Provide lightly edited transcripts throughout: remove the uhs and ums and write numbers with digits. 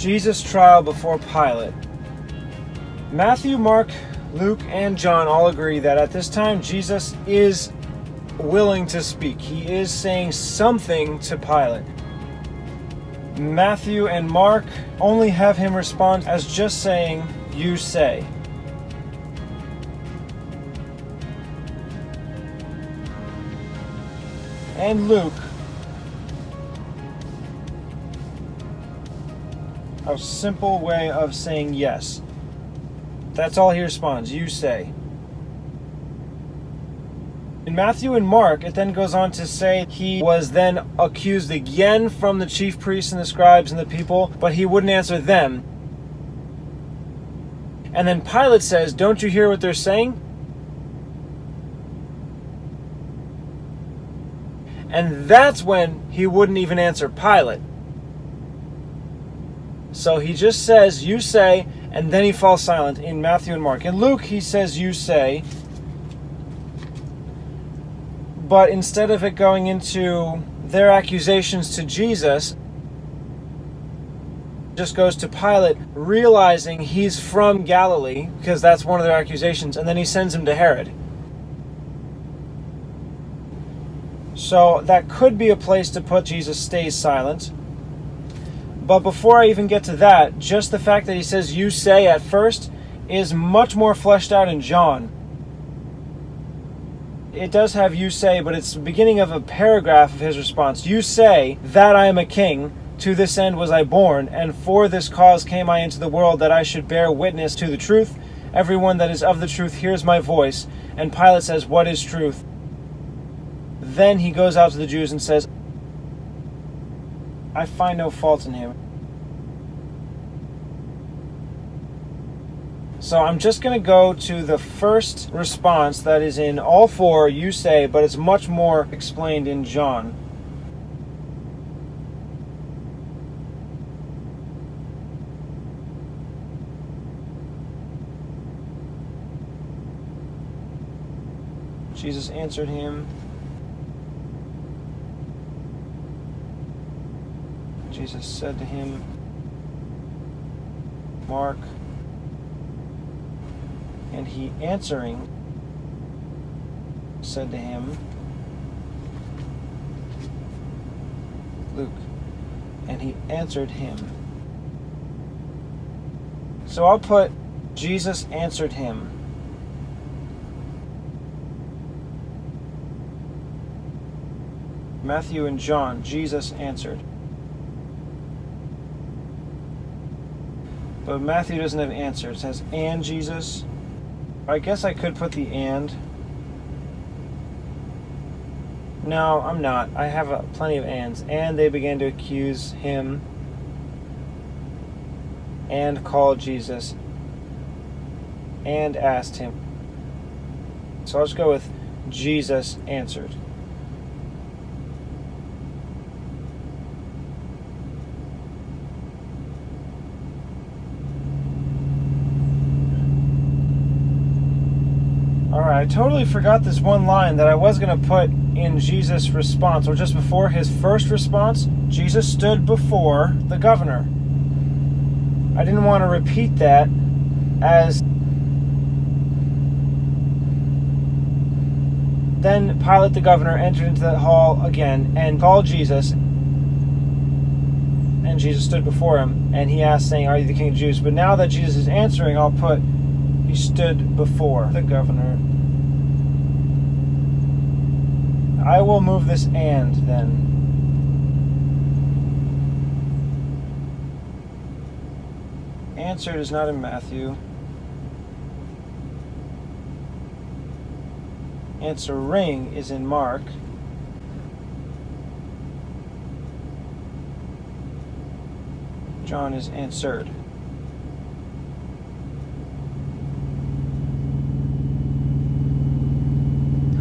Jesus' trial before Pilate. Matthew, Mark, Luke, and John all agree that at this time Jesus is willing to speak. He is saying something to Pilate. Matthew and Mark only have him respond as just saying, "You say." And Luke, a simple way of saying yes. That's all he responds, "You say." In Matthew and Mark, it then goes on to say he was then accused again from the chief priests and the scribes and the people, but he wouldn't answer them. And then Pilate says, "Don't you hear what they're saying?" And that's when he wouldn't even answer Pilate. So he just says, "You say," and then he falls silent in Matthew and Mark. In Luke, he says, "You say," but instead of it going into their accusations to Jesus, it just goes to Pilate, realizing he's from Galilee, because that's one of their accusations, and then he sends him to Herod. So that could be a place to put Jesus stays silent. But before I even get to that, just the fact that he says "you say" at first is much more fleshed out in John. It does have "you say," but it's the beginning of a paragraph of his response. "You say that I am a king. To this end was I born, and for this cause came I into the world, that I should bear witness to the truth. Everyone that is of the truth hears my voice." And Pilate says, "What is truth?" Then he goes out to the Jews and says, "I find no fault in him." So I'm just going to go to the first response that is in all four, "you say," but it's much more explained in John. Jesus answered him. Jesus said to him, Mark, and he answering said to him, Luke, and he answered him. So I'll put Jesus answered him. Matthew and John, Jesus answered. But Matthew doesn't have answer. It says, and Jesus. I guess I could put the and. No, I'm not. I have plenty of ands. And they began to accuse him and called Jesus and asked him. So I'll just go with Jesus answered. Alright, I totally forgot this one line that I was going to put in Jesus' response, or just before his first response. Jesus stood before the governor. I didn't want to repeat that, as then Pilate the governor entered into the hall again and called Jesus, and Jesus stood before him, and he asked, saying, "Are you the king of the Jews?" But now that Jesus is answering, I'll put, he stood before the governor. I will move this and then. Answered is not in Matthew. Answering is in Mark. John is answered.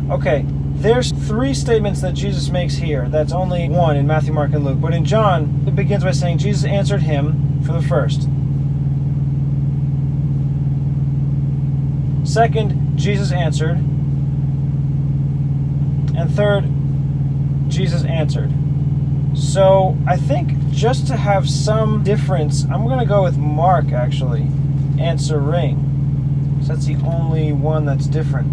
Okay, there's three statements that Jesus makes here. That's only one in Matthew, Mark, and Luke. But in John, it begins by saying Jesus answered him for the first. Second, Jesus answered. And third, Jesus answered. So I think just to have some difference, I'm going to go with Mark, actually. Answering. So that's the only one that's different.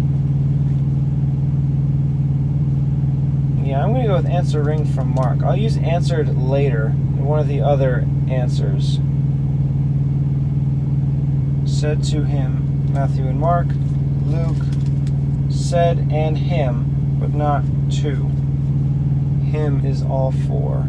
Yeah, I'm going to go with answering from Mark. I'll use answered later in one of the other answers. Said to him, Matthew and Mark. Luke said and him, but not to. Him is all four.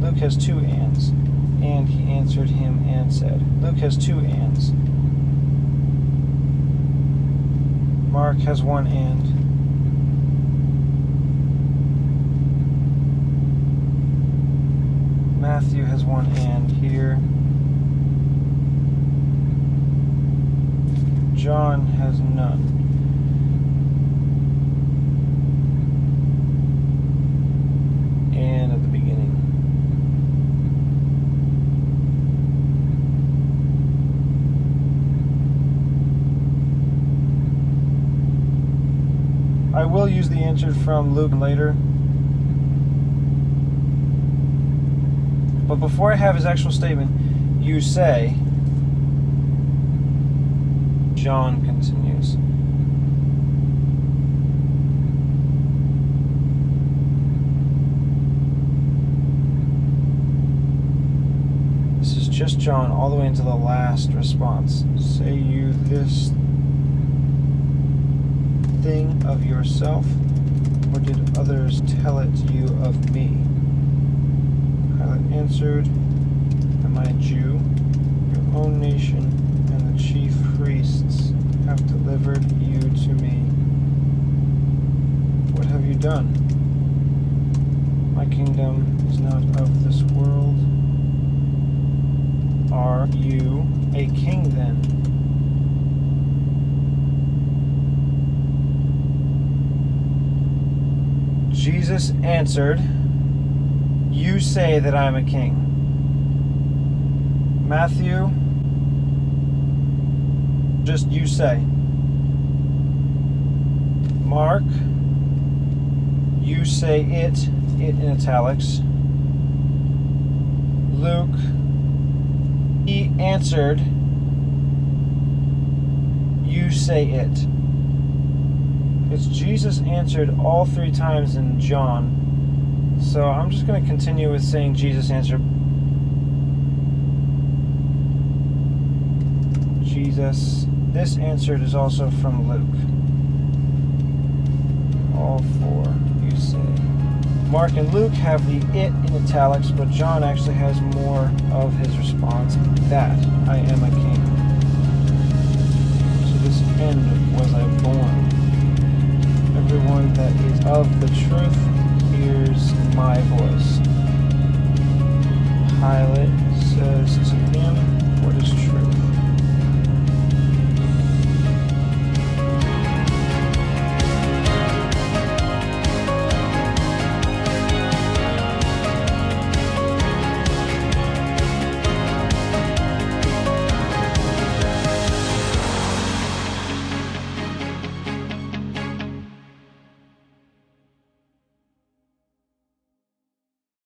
Luke has two ands. And he answered him and said. Luke has two ands. Mark has one and. Matthew has one and here. John has none. And at the beginning. I will use the answer from Luke later. But before I have his actual statement, you say, John continues. This is just John all the way into the last response. Say you this thing of yourself, or did others tell it you of me? Pilate answered, Am I a Jew? Your own nation and the chief priests have delivered you to me. What have you done? My kingdom is not of this world. Are you a king then? Jesus answered, You say that I am a king. Matthew, just you say. Mark, you say it in italics. Luke, he answered, you say it. It's Jesus answered all three times in John. So I'm just going to continue with saying Jesus answered. Jesus. This answered is also from Luke. All four, you say. Mark and Luke have the it in italics, but John actually has more of his response. That I am a king. To this end was I born. Everyone that is of the truth hears my voice.